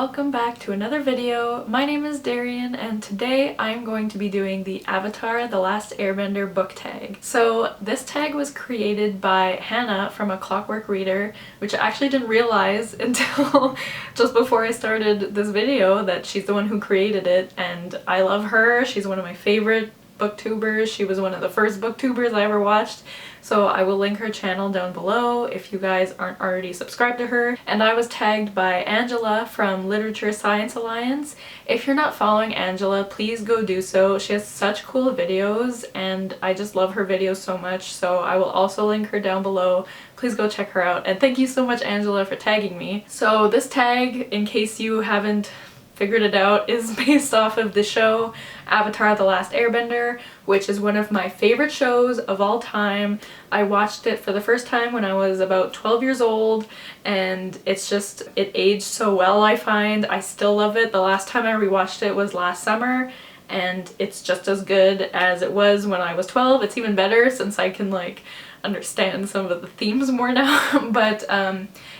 welcome back to another video. My name is Darian and today I'm going to be doing the Avatar: The Last Airbender book tag. So this tag was created by Hannah from A Clockwork Reader, which I actually didn't realize until just before I started this video that she's the one who created it, and I love her. She's one of my favorite booktubers. She was one of the first booktubers I ever watched. So I will link her channel down below if you guys aren't already subscribed to her. And I was tagged by Angela from Literature Science Alliance. If you're not following Angela, please go do so. She has such cool videos and I just love her videos so much. So I will also link her down below. Please go check her out. And thank you so much, Angela, for tagging me. So this tag, in case you haven't figured it out, is based off of the show Avatar: The Last Airbender, which is one of my favorite shows of all time. I watched it for the first time when I was about 12 years old and it aged so well, I find. I still love it. The last time I rewatched it was last summer and it's just as good as it was when I was 12. It's even better since I can understand some of the themes more now. But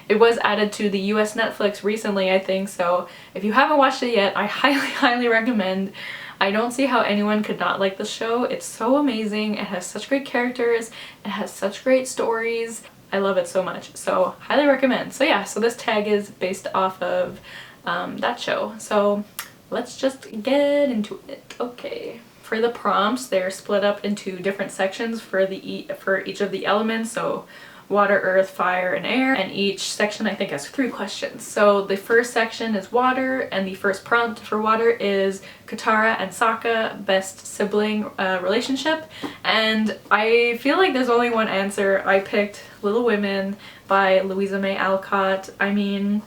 it was added to the US Netflix recently, I think, so if you haven't watched it yet, I highly recommend. I don't see how anyone could not like the show. It's so amazing. It has such great characters. It has such great stories. I love it so much, so highly recommend. So yeah, so this tag is based off of that show. So let's just get into it. Okay. For the prompts, they're split up into different sections for each of the elements, so water, earth, fire, and air, and each section I think has 3 questions. So the first section is water, and the first prompt for water is Katara and Sokka, best sibling relationship, and I feel like there's only one answer. I picked Little Women by Louisa May Alcott. I mean,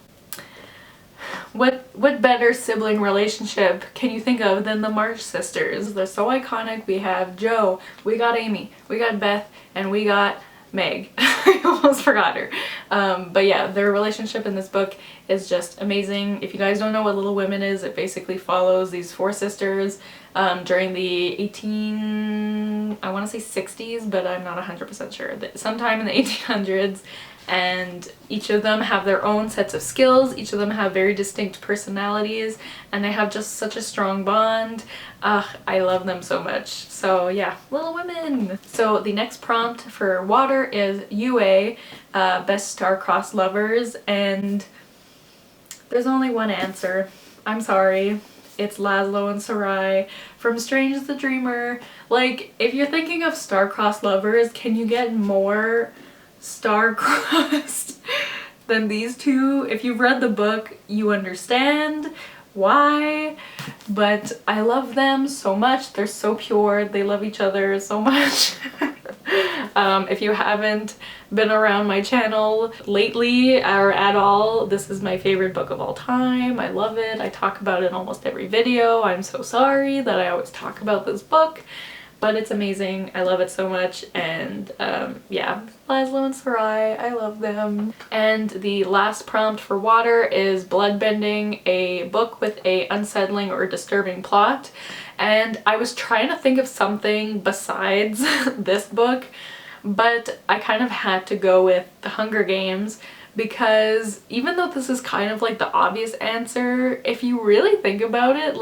what better sibling relationship can you think of than the March sisters? They're so iconic. We have Jo, we got Amy, we got Beth, and we got Meg. I almost forgot her. But yeah, their relationship in this book is just amazing. If you guys don't know what Little Women is, it basically follows these 4 sisters during the I want to say 60s, but I'm not 100% sure. Sometime in the 1800s. And each of them have their own sets of skills, each of them have very distinct personalities, and they have just such a strong bond. I love them so much. So yeah, Little Women! So the next prompt for water is UA, best star-crossed lovers, and there's only one answer. I'm sorry. It's Laszlo and Sarai from Strange the Dreamer. Like, if you're thinking of star-crossed lovers, can you get more star-crossed than these two? If you've read the book, you understand why, but I love them so much. They're so pure. They love each other so much. If you haven't been around my channel lately or at all, this is my favorite book of all time. I love it. I talk about it in almost every video. I'm so sorry that I always talk about this book, but it's amazing. I love it so much, and yeah, Laszlo and Sarai, I love them. And the last prompt for water is Bloodbending, a book with a unsettling or disturbing plot. And I was trying to think of something besides this book, but I kind of had to go with The Hunger Games, because even though this is kind of like the obvious answer, if you really think about it,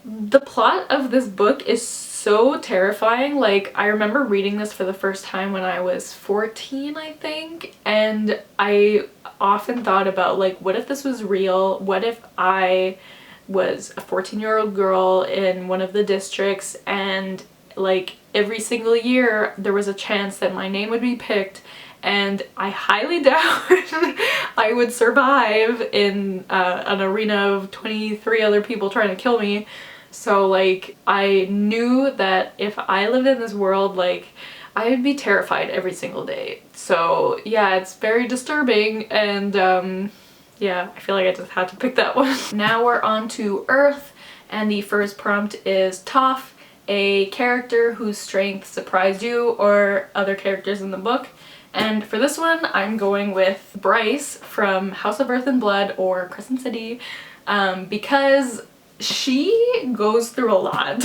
the plot of this book is so terrifying. Like, I remember reading this for the first time when I was 14, I think, and I often thought about, what if this was real? What if I was a 14-year-old girl in one of the districts and, every single year there was a chance that my name would be picked, and I highly doubt I would survive in an arena of 23 other people trying to kill me. So I knew that if I lived in this world, I would be terrified every single day. So yeah, it's very disturbing, and yeah, I feel like I just had to pick that one. Now we're on to Earth, and the first prompt is Toph, a character whose strength surprised you or other characters in the book. And for this one, I'm going with Bryce from House of Earth and Blood, or Crescent City, because she goes through a lot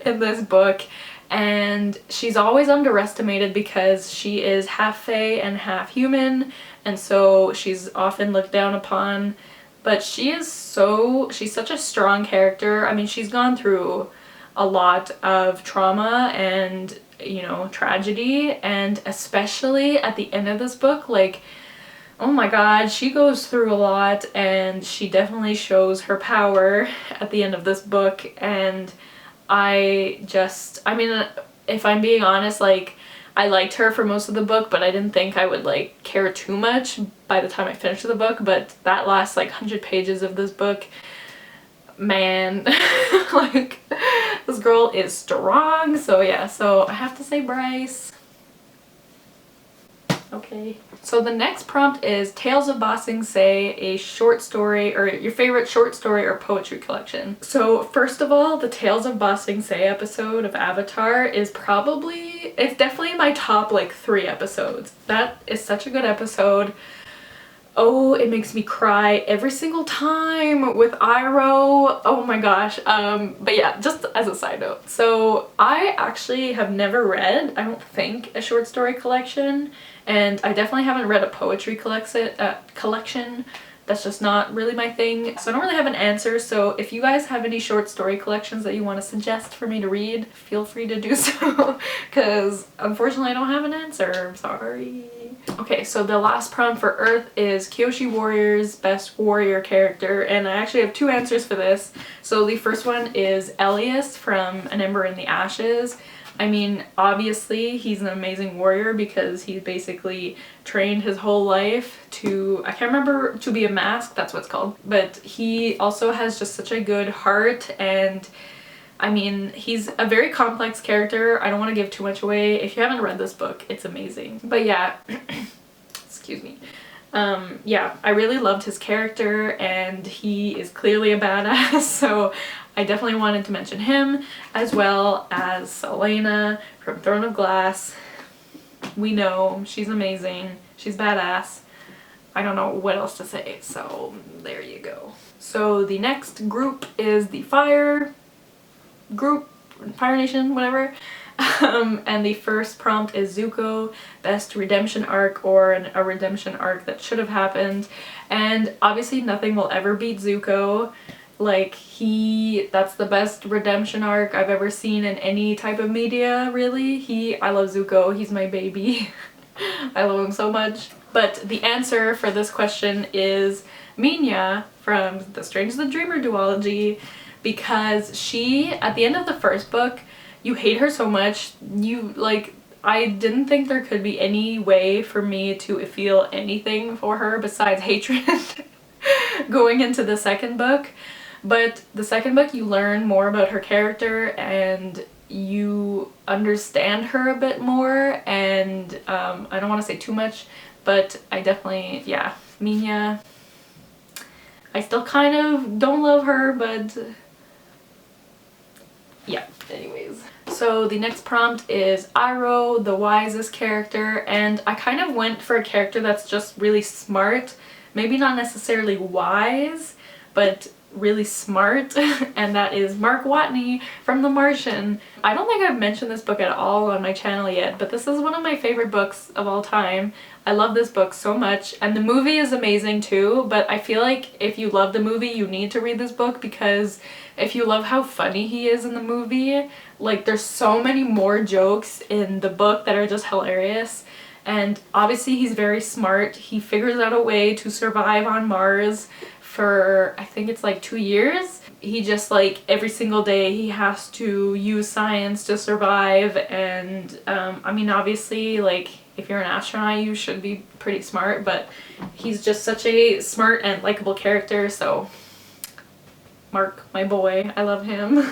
in this book, and she's always underestimated because she is half fae and half human, and so she's often looked down upon. But she's such a strong character. I mean, she's gone through a lot of trauma and, you know, tragedy, and especially at the end of this book, like, oh my god, she goes through a lot, and she definitely shows her power at the end of this book. And I mean, if I'm being honest, like, I liked her for most of the book, but I didn't think I would, like, care too much by the time I finished the book. But that last, like, 100 pages of this book, man, like, this girl is strong. So yeah, so I have to say Bryce. Okay. So the next prompt is Tales of Ba Sing Se, a short story, or your favorite short story or poetry collection. So first of all, the Tales of Ba Sing Se episode of Avatar is it's definitely my top, like, 3 episodes. That is such a good episode. Oh, it makes me cry every single time with Iroh. Oh my gosh. But yeah, just as a side note. So I actually have never read, I don't think, a short story collection, and I definitely haven't read a poetry collection. That's just not really my thing. So I don't really have an answer. So if you guys have any short story collections that you want to suggest for me to read, feel free to do so, because unfortunately I don't have an answer. I'm sorry. Okay, so the last prompt for Earth is Kyoshi Warrior's best warrior character, and I actually have 2 answers for this. So the first one is Elias from An Ember in the Ashes. I mean, obviously he's an amazing warrior because he basically trained his whole life to, I can't remember, to be a mask, that's what it's called. But he also has just such a good heart, and I mean, he's a very complex character. I don't want to give too much away. If you haven't read this book, it's amazing. But yeah, excuse me. Yeah, I really loved his character, and he is clearly a badass, so I definitely wanted to mention him, as well as Selena from Throne of Glass. We know she's amazing. She's badass. I don't know what else to say, so there you go. So the next group is the Fire Nation, whatever. And the first prompt is Zuko, best redemption arc, or a redemption arc that should have happened. And obviously nothing will ever beat Zuko. Like, that's the best redemption arc I've ever seen in any type of media, really. I love Zuko, he's my baby. I love him so much. But the answer for this question is Minya from The Strange the Dreamer duology, because she, at the end of the first book, you hate her so much, I didn't think there could be any way for me to feel anything for her besides hatred going into the second book. But the second book, you learn more about her character and you understand her a bit more, and I don't want to say too much, but I definitely, yeah, Minya, I still kind of don't love her, but yeah, anyways. So the next prompt is Iroh, the wisest character, and I kind of went for a character that's just really smart, maybe not necessarily wise, but really smart, and that is Mark Watney from The Martian. I don't think I've mentioned this book at all on my channel yet, but this is one of my favorite books of all time. I love this book so much, and the movie is amazing too, but I feel like if you love the movie, you need to read this book, because if you love how funny he is in the movie, like, there's so many more jokes in the book that are just hilarious. And obviously he's very smart. He figures out a way to survive on Mars for, I think it's like 2 years. He just, like, every single day he has to use science to survive, and I mean, obviously, like, if you're an astronaut you should be pretty smart, but he's just such a smart and likable character, so Mark, my boy, I love him.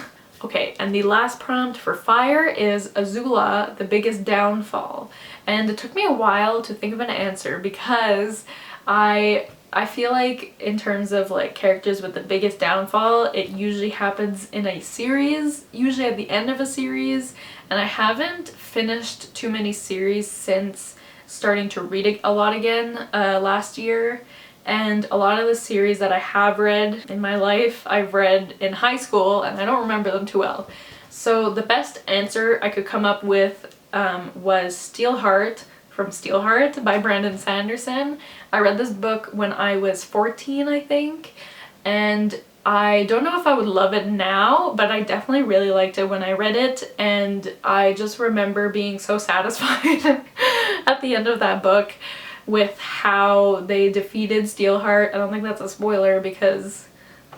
Okay, and the last prompt for Fire is Azula, the biggest downfall. And it took me a while to think of an answer, because I feel like in terms of, like, characters with the biggest downfall, it usually happens in a series, usually at the end of a series, and I haven't finished too many series since starting to read it a lot again last year. And a lot of the series that I have read in my life, I've read in high school, and I don't remember them too well. So the best answer I could come up with was Steelheart from Steelheart by Brandon Sanderson. I read this book when I was 14, I think, and I don't know if I would love it now, but I definitely really liked it when I read it, and I just remember being so satisfied at the end of that book with how they defeated Steelheart. I don't think that's a spoiler because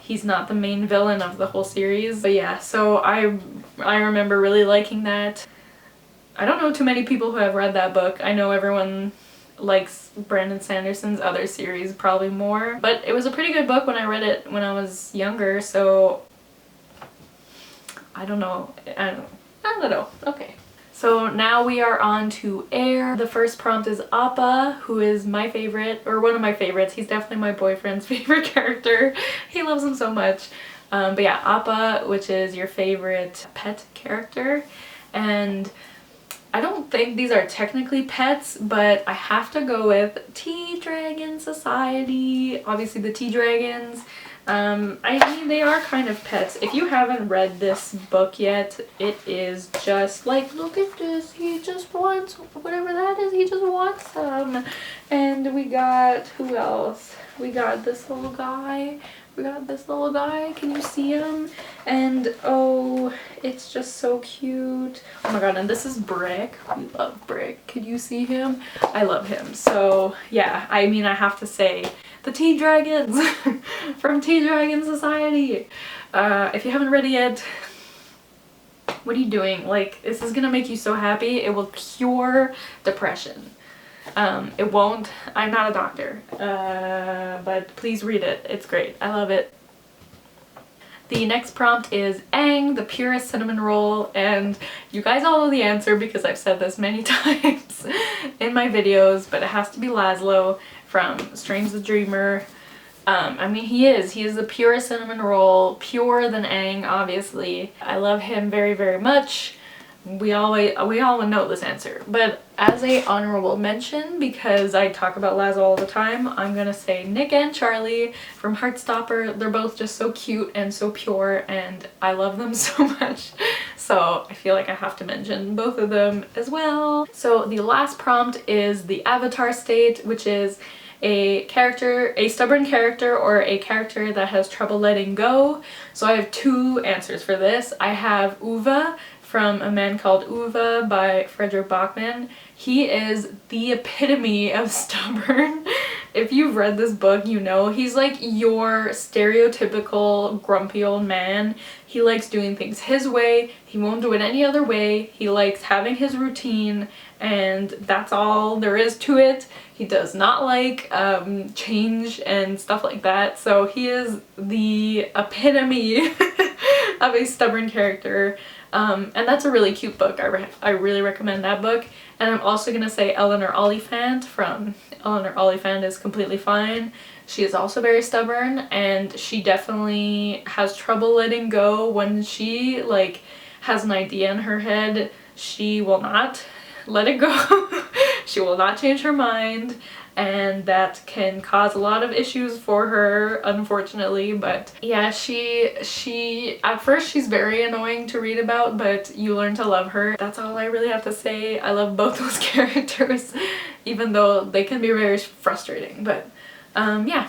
he's not the main villain of the whole series. But yeah, so I remember really liking that. I don't know too many people who have read that book. I know everyone likes Brandon Sanderson's other series probably more, but it was a pretty good book when I read it when I was younger, so I don't know. I don't know. Okay. So now we are on to Air. The first prompt is Appa, who is my favorite, or one of my favorites. He's definitely my boyfriend's favorite character. He loves him so much. But yeah, Appa, which is your favorite pet character. And I don't think these are technically pets, but I have to go with Tea Dragon Society. Obviously the Tea Dragons. I mean, they are kind of pets. If you haven't read this book yet, it is just like, look at this, he just wants whatever that is, he just wants some. And we got, who else? We got this little guy. Can you see him? And oh, it's just so cute. Oh my god, and this is Brick. We love Brick. Could you see him? I love him. So yeah, I mean, I have to say the Tea Dragons from Tea Dragon Society. If you haven't read it yet, what are you doing? Like, this is gonna make you so happy. It will cure depression. It won't. I'm not a doctor, but please read it. It's great. I love it. The next prompt is Aang, the purest cinnamon roll, and you guys all know the answer because I've said this many times in my videos, but it has to be Laszlo from Strange the Dreamer. I mean, he is the purest cinnamon roll, purer than Aang, obviously. I love him very, very much. We all know this answer, but as a honorable mention, because I talk about Laszlo all the time, I'm gonna say Nick and Charlie from Heartstopper. They're both just so cute and so pure, and I love them so much. So I feel like I have to mention both of them as well. So the last prompt is the Avatar state, which is a stubborn character or a character that has trouble letting go. So I have two answers for this. I have Uva from A Man Called Uva by Frederick Bachman. He is the epitome of stubborn. If you've read this book, you know he's like your stereotypical grumpy old man. He likes doing things his way. He won't do it any other way. He likes having his routine, and that's all there is to it. He does not like change and stuff like that. So he is the epitome of a stubborn character. And that's a really cute book. I really recommend that book. And I'm also gonna say Eleanor Oliphant from Eleanor Oliphant is Completely Fine. She is also very stubborn, and she definitely has trouble letting go. When she like has an idea in her head, she will not let it go. She will not change her mind, and that can cause a lot of issues for her, unfortunately. But yeah, she at first she's very annoying to read about, but you learn to love her. That's all I really have to say. I love both those characters, even though they can be very frustrating. But yeah,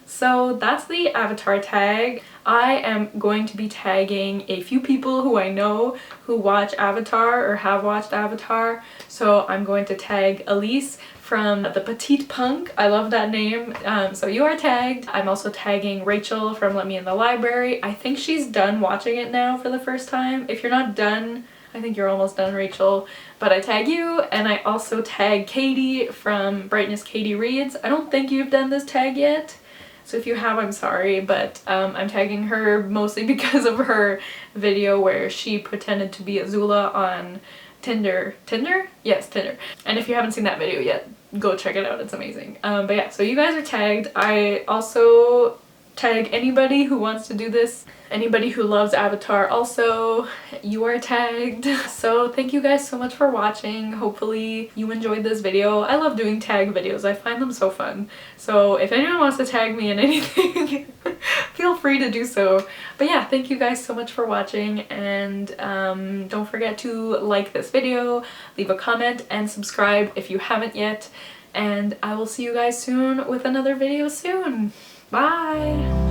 so that's the Avatar tag. I am going to be tagging a few people who I know who watch Avatar or have watched Avatar. So I'm going to tag Elise from The Petite Punk. I love that name. So you are tagged. I'm also tagging Rachel from Let Me in the Library. I think she's done watching it now for the first time. If you're not done, I think you're almost done, Rachel. But I tag you, and I also tag Katie from Brightness Katie Reads. I don't think you've done this tag yet. So if you have, I'm sorry, but I'm tagging her mostly because of her video where she pretended to be Azula on Tinder. Tinder? Yes, Tinder. And if you haven't seen that video yet, go check it out. It's amazing. But yeah, so you guys are tagged. I also tag anybody who wants to do this. Anybody who loves Avatar also, you are tagged. So thank you guys so much for watching. Hopefully you enjoyed this video. I love doing tag videos. I find them so fun. So if anyone wants to tag me in anything, feel free to do so. But yeah, thank you guys so much for watching, and don't forget to like this video, leave a comment, and subscribe if you haven't yet. And I will see you guys soon with another video soon. Bye!